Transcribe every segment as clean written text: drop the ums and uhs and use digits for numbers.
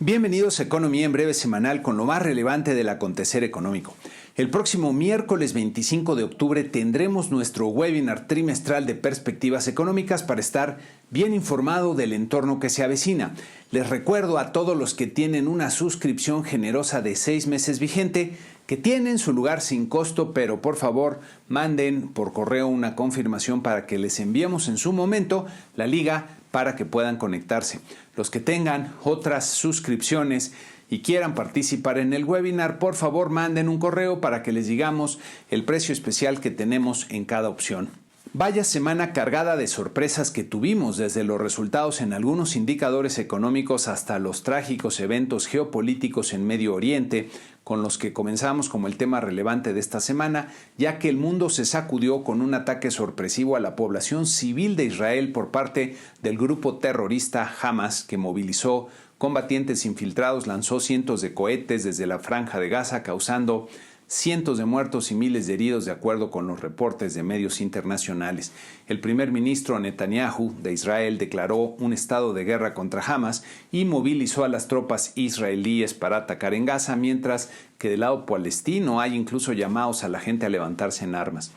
Bienvenidos a Economía en Breve Semanal con lo más relevante del acontecer económico. El próximo miércoles 25 de octubre tendremos nuestro webinar trimestral de perspectivas económicas para estar bien informado del entorno que se avecina. Les recuerdo a todos los que tienen una suscripción generosa de 6 meses vigente que tienen su lugar sin costo, pero por favor manden por correo una confirmación para que les enviemos en su momento la liga para que puedan conectarse. Los que tengan otras suscripciones y quieran participar en el webinar, por favor manden un correo para que les digamos el precio especial que tenemos en cada opción. Vaya semana cargada de sorpresas que tuvimos, desde los resultados en algunos indicadores económicos hasta los trágicos eventos geopolíticos en Medio Oriente, con los que comenzamos como el tema relevante de esta semana, ya que el mundo se sacudió con un ataque sorpresivo a la población civil de Israel por parte del grupo terrorista Hamas, que movilizó combatientes infiltrados, lanzó cientos de cohetes desde la Franja de Gaza, causando cientos de muertos y miles de heridos, de acuerdo con los reportes de medios internacionales. El primer ministro Netanyahu de Israel declaró un estado de guerra contra Hamas y movilizó a las tropas israelíes para atacar en Gaza, mientras que del lado palestino hay incluso llamados a la gente a levantarse en armas.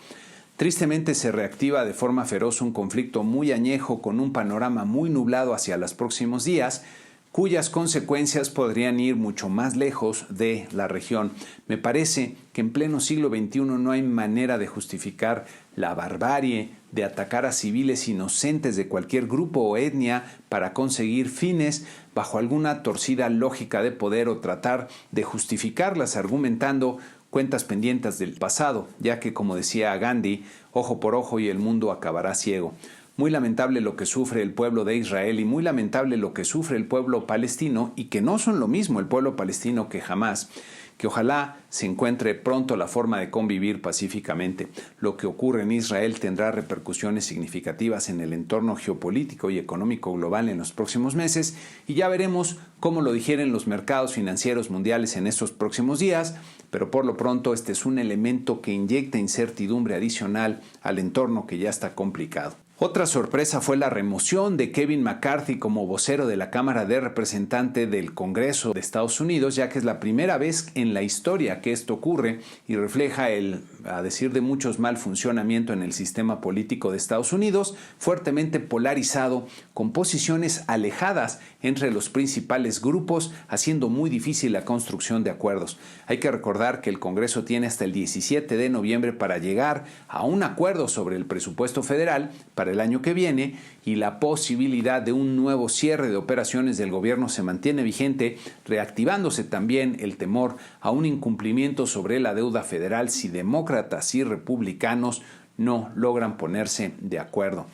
Tristemente se reactiva de forma feroz un conflicto muy añejo con un panorama muy nublado hacia los próximos días, cuyas consecuencias podrían ir mucho más lejos de la región. Me parece que en pleno siglo XXI no hay manera de justificar la barbarie de atacar a civiles inocentes de cualquier grupo o etnia para conseguir fines bajo alguna torcida lógica de poder o tratar de justificarlas argumentando cuentas pendientes del pasado, ya que, como decía Gandhi, ojo por ojo y el mundo acabará ciego. Muy lamentable lo que sufre el pueblo de Israel y muy lamentable lo que sufre el pueblo palestino, y que no son lo mismo el pueblo palestino que Hamas, que ojalá se encuentre pronto la forma de convivir pacíficamente. Lo que ocurre en Israel tendrá repercusiones significativas en el entorno geopolítico y económico global en los próximos meses, y ya veremos cómo lo digieren los mercados financieros mundiales en estos próximos días, pero por lo pronto este es un elemento que inyecta incertidumbre adicional al entorno que ya está complicado. Otra sorpresa fue la remoción de Kevin McCarthy como vocero de la Cámara de Representantes del Congreso de Estados Unidos, ya que es la primera vez en la historia que esto ocurre y refleja el, a decir de muchos, mal funcionamiento en el sistema político de Estados Unidos, fuertemente polarizado, con posiciones alejadas entre los principales grupos, haciendo muy difícil la construcción de acuerdos. Hay que recordar que el Congreso tiene hasta el 17 de noviembre para llegar a un acuerdo sobre el presupuesto federal para el año que viene, y la posibilidad de un nuevo cierre de operaciones del gobierno se mantiene vigente, reactivándose también el temor a un incumplimiento sobre la deuda federal si demócratas y republicanos no logran ponerse de acuerdo.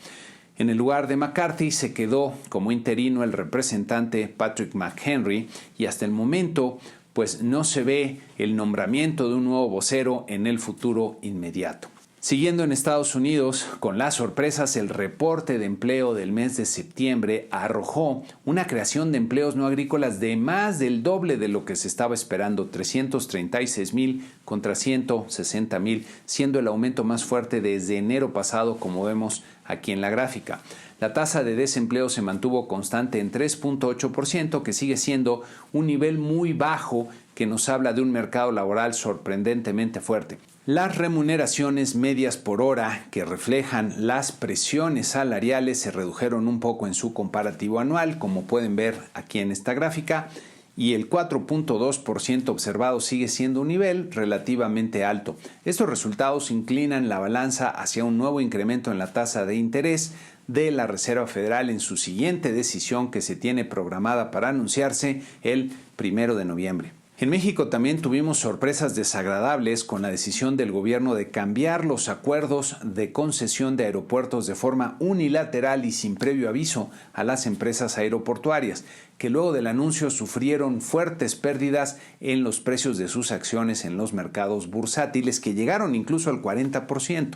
En el lugar de McCarthy se quedó como interino el representante Patrick McHenry, y hasta el momento pues no se ve el nombramiento de un nuevo vocero en el futuro inmediato. Siguiendo en Estados Unidos con las sorpresas, el reporte de empleo del mes de septiembre arrojó una creación de empleos no agrícolas de más del doble de lo que se estaba esperando, 336,000 contra 160,000, siendo el aumento más fuerte desde enero pasado, como vemos aquí en la gráfica. La tasa de desempleo se mantuvo constante en 3.8%, que sigue siendo un nivel muy bajo que nos habla de un mercado laboral sorprendentemente fuerte. Las remuneraciones medias por hora, que reflejan las presiones salariales, se redujeron un poco en su comparativo anual, como pueden ver aquí en esta gráfica, y el 4.2% observado sigue siendo un nivel relativamente alto. Estos resultados inclinan la balanza hacia un nuevo incremento en la tasa de interés de la Reserva Federal en su siguiente decisión, que se tiene programada para anunciarse el 1 de noviembre. En México también tuvimos sorpresas desagradables con la decisión del gobierno de cambiar los acuerdos de concesión de aeropuertos de forma unilateral y sin previo aviso a las empresas aeroportuarias, que luego del anuncio sufrieron fuertes pérdidas en los precios de sus acciones en los mercados bursátiles, que llegaron incluso al 40%.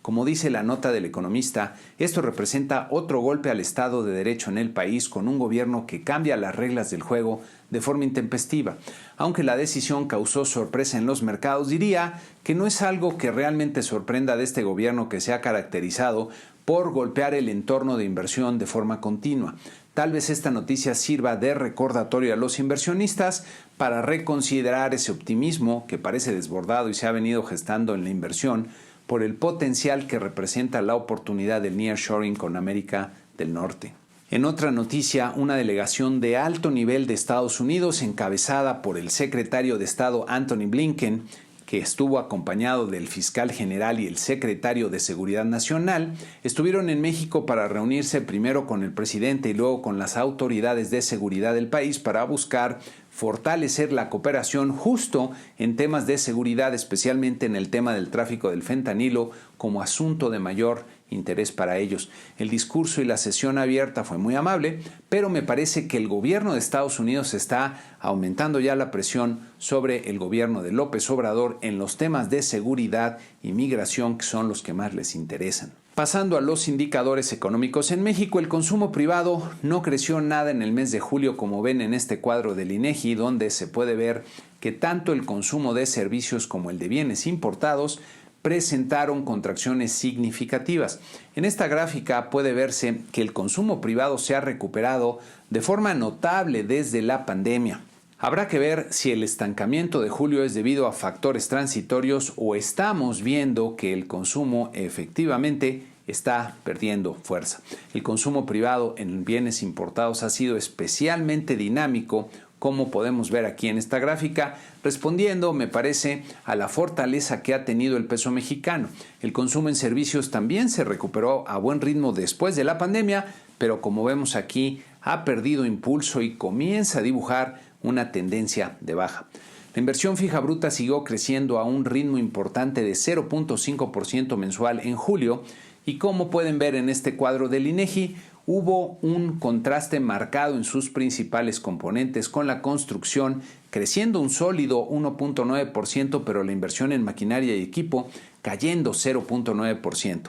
Como dice la nota del Economista, esto representa otro golpe al Estado de Derecho en el país, con un gobierno que cambia las reglas del juego de forma intempestiva. Aunque la decisión causó sorpresa en los mercados, diría que no es algo que realmente sorprenda de este gobierno, que se ha caracterizado por golpear el entorno de inversión de forma continua. Tal vez esta noticia sirva de recordatorio a los inversionistas para reconsiderar ese optimismo que parece desbordado y se ha venido gestando en la inversión por el potencial que representa la oportunidad del nearshoring con América del Norte. En otra noticia, una delegación de alto nivel de Estados Unidos, encabezada por el secretario de Estado Antony Blinken, que estuvo acompañado del fiscal general y el secretario de Seguridad Nacional, estuvieron en México para reunirse primero con el presidente y luego con las autoridades de seguridad del país para buscar fortalecer la cooperación justo en temas de seguridad, especialmente en el tema del tráfico del fentanilo como asunto de mayor interés para ellos. El discurso y la sesión abierta fue muy amable, pero me parece que el gobierno de Estados Unidos está aumentando ya la presión sobre el gobierno de López Obrador en los temas de seguridad y migración, que son los que más les interesan. Pasando a los indicadores económicos en México, el consumo privado no creció nada en el mes de julio, como ven en este cuadro del INEGI, donde se puede ver que tanto el consumo de servicios como el de bienes importados presentaron contracciones significativas. En esta gráfica puede verse que el consumo privado se ha recuperado de forma notable desde la pandemia. Habrá que ver si el estancamiento de julio es debido a factores transitorios o estamos viendo que el consumo efectivamente está perdiendo fuerza. El consumo privado en bienes importados ha sido especialmente dinámico, como podemos ver aquí en esta gráfica, respondiendo, me parece, a la fortaleza que ha tenido el peso mexicano. El consumo en servicios también se recuperó a buen ritmo después de la pandemia, pero como vemos aquí, ha perdido impulso y comienza a dibujar una tendencia de baja. La inversión fija bruta siguió creciendo a un ritmo importante de 0.5% mensual en julio y como pueden ver en este cuadro del INEGI, hubo un contraste marcado en sus principales componentes, con la construcción creciendo un sólido 1.9%, pero la inversión en maquinaria y equipo cayendo 0.9%.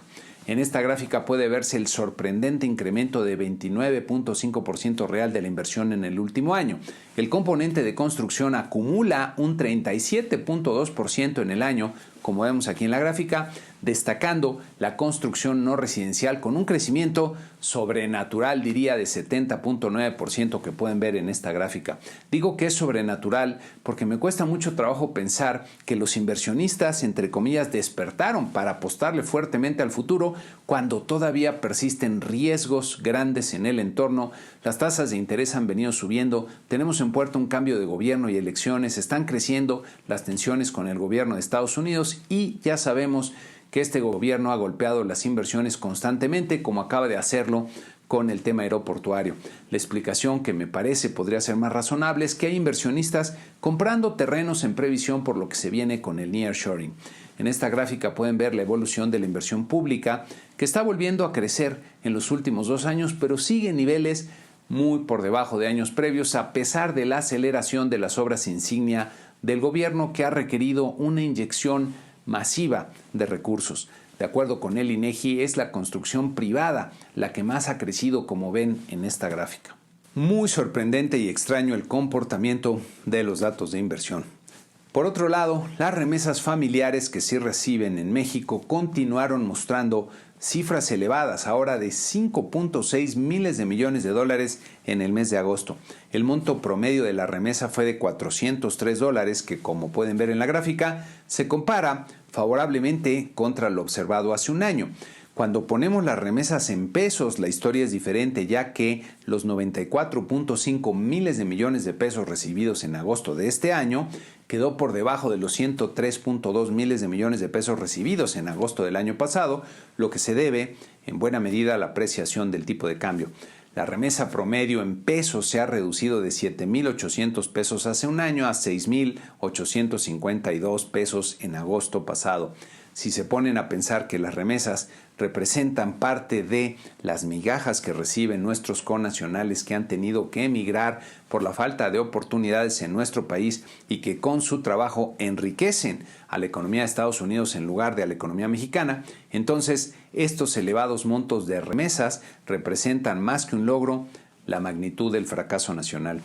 En esta gráfica puede verse el sorprendente incremento de 29.5% real de la inversión en el último año. El componente de construcción acumula un 37.2% en el año, como vemos aquí en la gráfica, destacando la construcción no residencial con un crecimiento sobrenatural, diría, de 70.9% que pueden ver en esta gráfica. Digo que es sobrenatural porque me cuesta mucho trabajo pensar que los inversionistas, entre comillas, despertaron para apostarle fuertemente al futuro cuando todavía persisten riesgos grandes en el entorno. Las tasas de interés han venido subiendo, tenemos en puerta un cambio de gobierno y elecciones, están creciendo las tensiones con el gobierno de Estados Unidos y ya sabemos que este gobierno ha golpeado las inversiones constantemente, como acaba de hacerlo con el tema aeroportuario. La explicación que me parece podría ser más razonable es que hay inversionistas comprando terrenos en previsión por lo que se viene con el nearshoring. En esta gráfica pueden ver la evolución de la inversión pública, que está volviendo a crecer en los últimos 2 años, pero sigue en niveles muy por debajo de años previos, a pesar de la aceleración de las obras insignia del gobierno, que ha requerido una inyección masiva de recursos. De acuerdo con el INEGI, es la construcción privada la que más ha crecido, como ven en esta gráfica. Muy sorprendente y extraño el comportamiento de los datos de inversión. Por otro lado, las remesas familiares que se reciben en México continuaron mostrando cifras elevadas, ahora de 5.6 miles de millones de dólares en el mes de agosto. El monto promedio de la remesa fue de $403, que como pueden ver en la gráfica, se compara favorablemente contra lo observado hace un año. Cuando ponemos las remesas en pesos, la historia es diferente, ya que los 94.5 miles de millones de pesos recibidos en agosto de este año quedó por debajo de los 103.2 miles de millones de pesos recibidos en agosto del año pasado, lo que se debe en buena medida a la apreciación del tipo de cambio. La remesa promedio en pesos se ha reducido de 7,800 pesos hace un año a 6,852 pesos en agosto pasado. Si se ponen a pensar que las remesas representan parte de las migajas que reciben nuestros connacionales que han tenido que emigrar por la falta de oportunidades en nuestro país y que con su trabajo enriquecen a la economía de Estados Unidos en lugar de a la economía mexicana, entonces estos elevados montos de remesas representan más que un logro, la magnitud del fracaso nacional.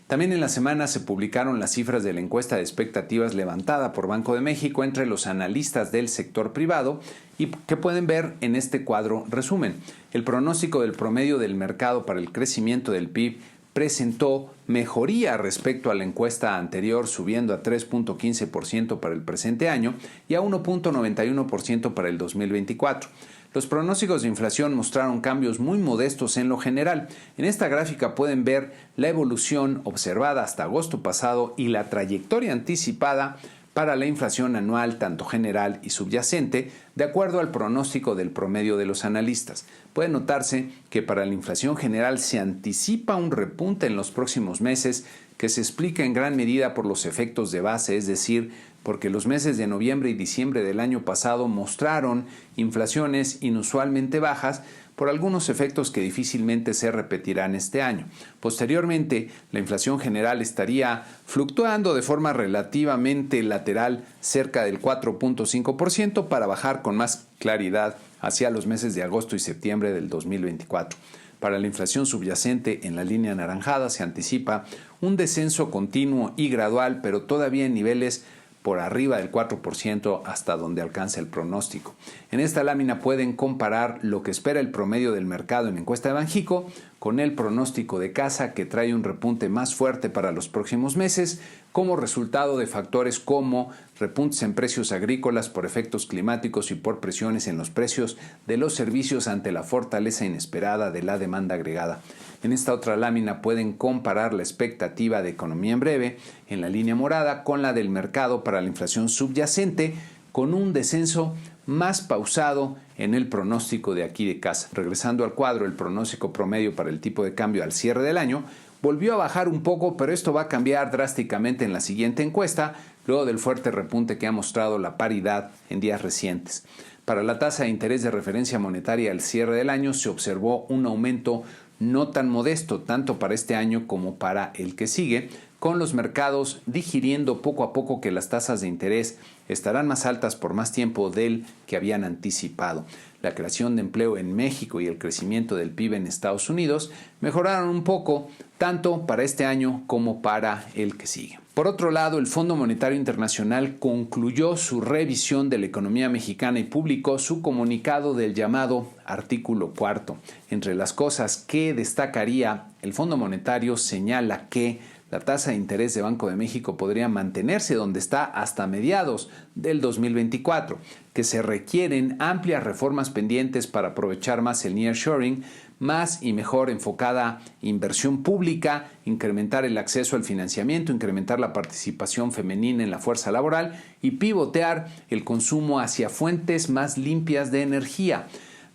También en la semana se publicaron las cifras de la encuesta de expectativas levantada por Banco de México entre los analistas del sector privado y que pueden ver en este cuadro resumen. El pronóstico del promedio del mercado para el crecimiento del PIB presentó mejoría respecto a la encuesta anterior, subiendo a 3.15% para el presente año y a 1.91% para el 2024. Los pronósticos de inflación mostraron cambios muy modestos en lo general. En esta gráfica pueden ver la evolución observada hasta agosto pasado y la trayectoria anticipada para la inflación anual, tanto general y subyacente, de acuerdo al pronóstico del promedio de los analistas. Puede notarse que para la inflación general se anticipa un repunte en los próximos meses que se explica en gran medida por los efectos de base, es decir, porque los meses de noviembre y diciembre del año pasado mostraron inflaciones inusualmente bajas por algunos efectos que difícilmente se repetirán este año. Posteriormente, la inflación general estaría fluctuando de forma relativamente lateral cerca del 4.5% para bajar con más claridad hacia los meses de agosto y septiembre del 2024. Para la inflación subyacente en la línea anaranjada se anticipa un descenso continuo y gradual, pero todavía en niveles por arriba del 4% hasta donde alcanza el pronóstico. En esta lámina pueden comparar lo que espera el promedio del mercado en encuesta de Banjico con el pronóstico de Casa, que trae un repunte más fuerte para los próximos meses como resultado de factores como repuntes en precios agrícolas por efectos climáticos y por presiones en los precios de los servicios ante la fortaleza inesperada de la demanda agregada. En esta otra lámina pueden comparar la expectativa de economía en breve en la línea morada con la del mercado para la inflación subyacente, con un descenso más pausado en el pronóstico de aquí de Casa. Regresando al cuadro, el pronóstico promedio para el tipo de cambio al cierre del año volvió a bajar un poco, pero esto va a cambiar drásticamente en la siguiente encuesta, luego del fuerte repunte que ha mostrado la paridad en días recientes. Para la tasa de interés de referencia monetaria al cierre del año se observó un aumento no tan modesto, tanto para este año como para el que sigue, con los mercados digiriendo poco a poco que las tasas de interés estarán más altas por más tiempo del que habían anticipado. La creación de empleo en México y el crecimiento del PIB en Estados Unidos mejoraron un poco, tanto para este año como para el que sigue. Por otro lado, el Fondo Monetario Internacional concluyó su revisión de la economía mexicana y publicó su comunicado del llamado Artículo 4. Entre las cosas que destacaría, el Fondo Monetario señala que la tasa de interés de Banco de México podría mantenerse donde está hasta mediados del 2024, que se requieren amplias reformas pendientes para aprovechar más el nearshoring, más y mejor enfocada inversión pública, incrementar el acceso al financiamiento, incrementar la participación femenina en la fuerza laboral y pivotear el consumo hacia fuentes más limpias de energía.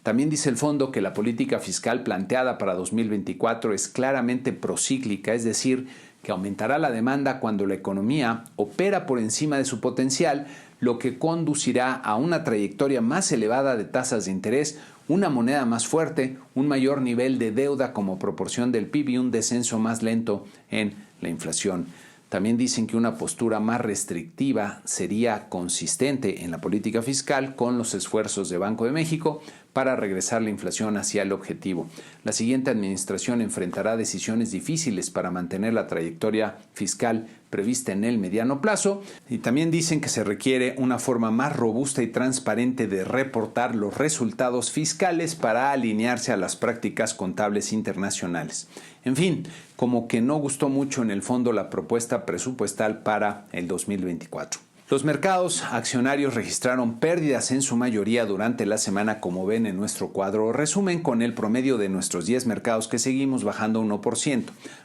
También dice el fondo que la política fiscal planteada para 2024 es claramente procíclica, es decir, que aumentará la demanda cuando la economía opera por encima de su potencial, lo que conducirá a una trayectoria más elevada de tasas de interés, una moneda más fuerte, un mayor nivel de deuda como proporción del PIB y un descenso más lento en la inflación. También dicen que una postura más restrictiva sería consistente en la política fiscal con los esfuerzos de Banco de México para regresar la inflación hacia el objetivo. La siguiente administración enfrentará decisiones difíciles para mantener la trayectoria fiscal prevista en el mediano plazo, y también dicen que se requiere una forma más robusta y transparente de reportar los resultados fiscales para alinearse a las prácticas contables internacionales. En fin, como que no gustó mucho en el fondo la propuesta presupuestal para el 2024. Los mercados accionarios registraron pérdidas en su mayoría durante la semana, como ven en nuestro cuadro resumen, con el promedio de nuestros 10 mercados que seguimos bajando 1%.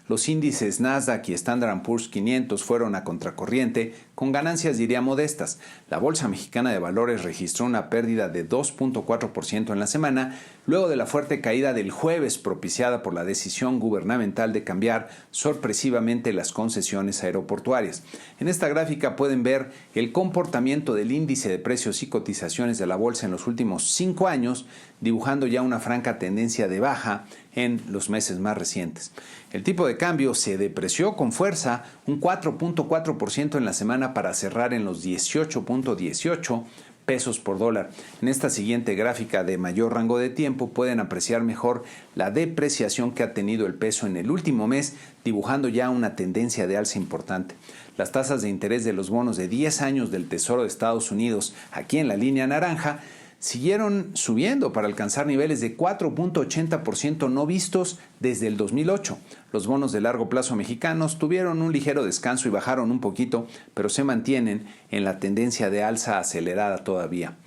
Los índices Nasdaq y Standard & Poor's 500 fueron a contracorriente, con ganancias diría modestas. La Bolsa Mexicana de Valores registró una pérdida de 2.4% en la semana, luego de la fuerte caída del jueves propiciada por la decisión gubernamental de cambiar sorpresivamente las concesiones aeroportuarias. En esta gráfica pueden ver el comportamiento del índice de precios y cotizaciones de la bolsa en los últimos 5 años, dibujando ya una franca tendencia de baja en los meses más recientes. El tipo de cambio se depreció con fuerza un 4.4% en la semana para cerrar en los 18.18 pesos por dólar. En esta siguiente gráfica de mayor rango de tiempo pueden apreciar mejor la depreciación que ha tenido el peso en el último mes, dibujando ya una tendencia de alza importante. Las tasas de interés de los bonos de 10 años del Tesoro de Estados Unidos, aquí en la línea naranja, siguieron subiendo para alcanzar niveles de 4.80% no vistos desde el 2008. Los bonos de largo plazo mexicanos tuvieron un ligero descanso y bajaron un poquito, pero se mantienen en la tendencia de alza acelerada todavía.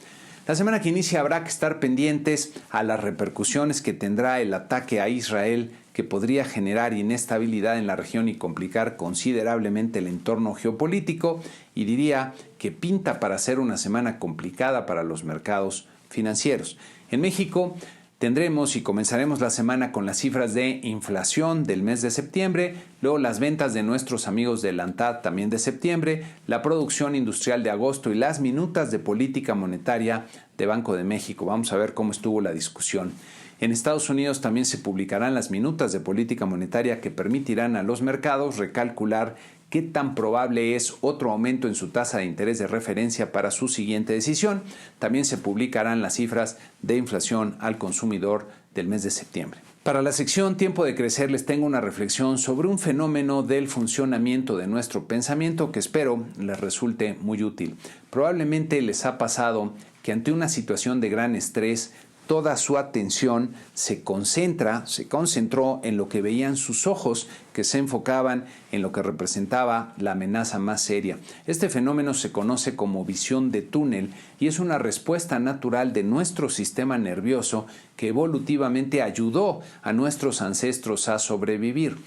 La semana que inicia habrá que estar pendientes a las repercusiones que tendrá el ataque a Israel, que podría generar inestabilidad en la región y complicar considerablemente el entorno geopolítico, y diría que pinta para ser una semana complicada para los mercados financieros. En México tendremos y comenzaremos la semana con las cifras de inflación del mes de septiembre, luego las ventas de nuestros amigos de la ANTAD también de septiembre, la producción industrial de agosto y las minutas de política monetaria de Banco de México. Vamos a ver cómo estuvo la discusión. En Estados Unidos también se publicarán las minutas de política monetaria que permitirán a los mercados recalcular qué tan probable es otro aumento en su tasa de interés de referencia para su siguiente decisión. También se publicarán las cifras de inflación al consumidor del mes de septiembre. Para la sección Tiempo de Crecer les tengo una reflexión sobre un fenómeno del funcionamiento de nuestro pensamiento que espero les resulte muy útil. Probablemente les ha pasado que ante una situación de gran estrés, toda su atención se concentró en lo que veían sus ojos, que se enfocaban en lo que representaba la amenaza más seria. Este fenómeno se conoce como visión de túnel y es una respuesta natural de nuestro sistema nervioso que evolutivamente ayudó a nuestros ancestros a sobrevivir.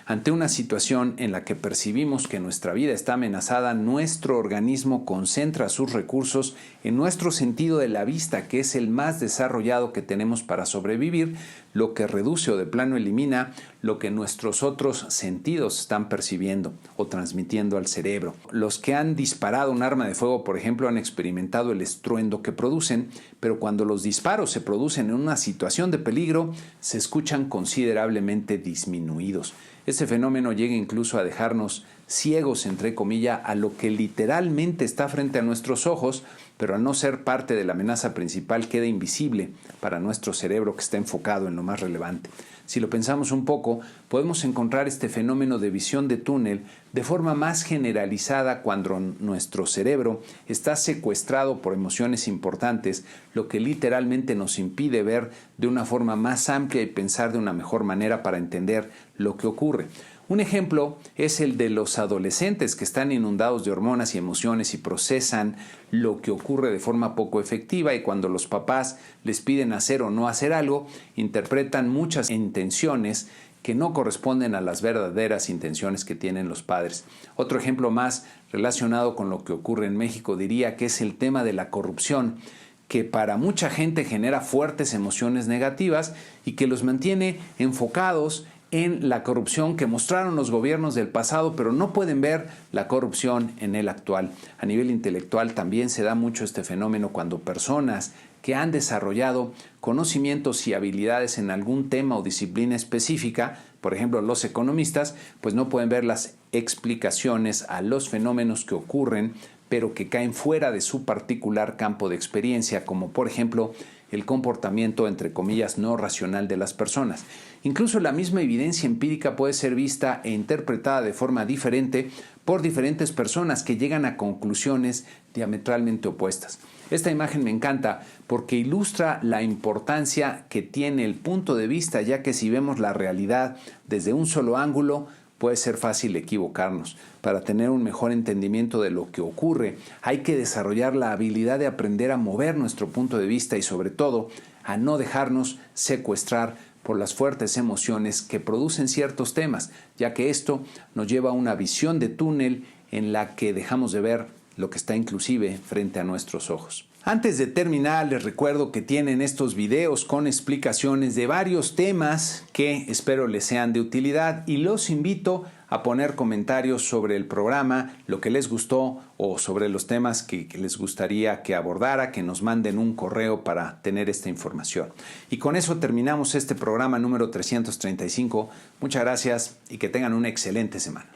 Ante una situación en la que percibimos que nuestra vida está amenazada, nuestro organismo concentra sus recursos en nuestro sentido de la vista, que es el más desarrollado que tenemos para sobrevivir, lo que reduce o de plano elimina lo que nuestros otros sentidos están percibiendo o transmitiendo al cerebro. Los que han disparado un arma de fuego, por ejemplo, han experimentado el estruendo que producen, pero cuando los disparos se producen en una situación de peligro, se escuchan considerablemente disminuidos. Este fenómeno llega incluso a dejarnos ciegos, entre comillas, a lo que literalmente está frente a nuestros ojos, pero al no ser parte de la amenaza principal queda invisible para nuestro cerebro que está enfocado en lo más relevante. Si lo pensamos un poco, podemos encontrar este fenómeno de visión de túnel de forma más generalizada cuando nuestro cerebro está secuestrado por emociones importantes, lo que literalmente nos impide ver de una forma más amplia y pensar de una mejor manera para entender lo que ocurre. Un ejemplo es el de los adolescentes que están inundados de hormonas y emociones y procesan lo que ocurre de forma poco efectiva, y cuando los papás les piden hacer o no hacer algo, interpretan muchas intenciones que no corresponden a las verdaderas intenciones que tienen los padres. Otro ejemplo más relacionado con lo que ocurre en México diría que es el tema de la corrupción, que para mucha gente genera fuertes emociones negativas y que los mantiene enfocados en la corrupción que mostraron los gobiernos del pasado, pero no pueden ver la corrupción en el actual. A nivel intelectual también se da mucho este fenómeno cuando personas que han desarrollado conocimientos y habilidades en algún tema o disciplina específica, por ejemplo los economistas, pues no pueden ver las explicaciones a los fenómenos que ocurren, pero que caen fuera de su particular campo de experiencia, como por ejemplo el comportamiento, entre comillas, no racional de las personas. Incluso la misma evidencia empírica puede ser vista e interpretada de forma diferente por diferentes personas que llegan a conclusiones diametralmente opuestas. Esta imagen me encanta porque ilustra la importancia que tiene el punto de vista, ya que si vemos la realidad desde un solo ángulo, puede ser fácil equivocarnos. Para tener un mejor entendimiento de lo que ocurre, hay que desarrollar la habilidad de aprender a mover nuestro punto de vista y, sobre todo, a no dejarnos secuestrar por las fuertes emociones que producen ciertos temas, ya que esto nos lleva a una visión de túnel en la que dejamos de ver lo que está inclusive frente a nuestros ojos. Antes de terminar, les recuerdo que tienen estos videos con explicaciones de varios temas que espero les sean de utilidad, y los invito a poner comentarios sobre el programa, lo que les gustó o sobre los temas que les gustaría que abordara, que nos manden un correo para tener esta información. Y con eso terminamos este programa número 335. Muchas gracias y que tengan una excelente semana.